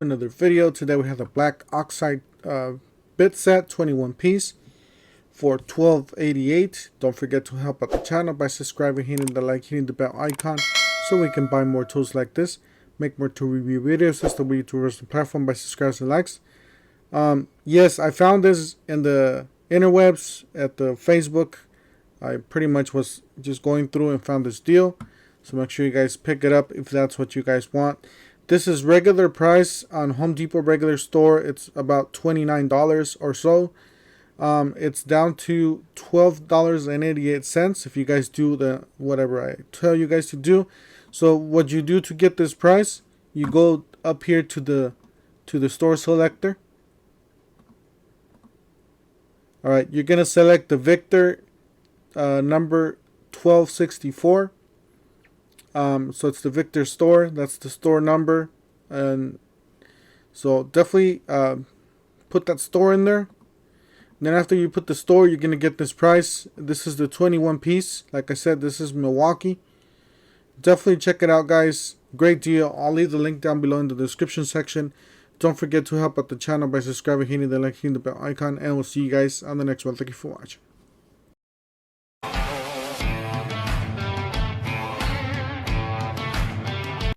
Another video. Today we have the black Oxide bit set, 21 piece for $12.88. Don't forget to help out the channel by subscribing, hitting the like, hitting the bell icon so we can buy more tools like this, make more tool review videos, assist the YouTubers the platform by subscribing and likes. Yes, I found this in the interwebs at the Facebook. I pretty much was just going through and found this deal, so make sure you guys pick it up if that's what you guys want. This is regular price on Home Depot regular store. It's about $29 or so. It's down to $12.88 if you guys do the whatever I tell you guys to do. So what you do to get this price, you go up here to the store selector. All right, you're gonna select the Victor number 1264. So it's the Victor store. That's the store number, and so definitely put that store in there. And then after you put the store, you're gonna get this price. This is the 21 piece. Like I said, this is Milwaukee. Definitely check it out, guys. Great deal. I'll leave the link down below in the description section. Don't forget to help out the channel by subscribing, hitting the like, hitting the bell icon, and we'll see you guys on the next one. Thank you for watching.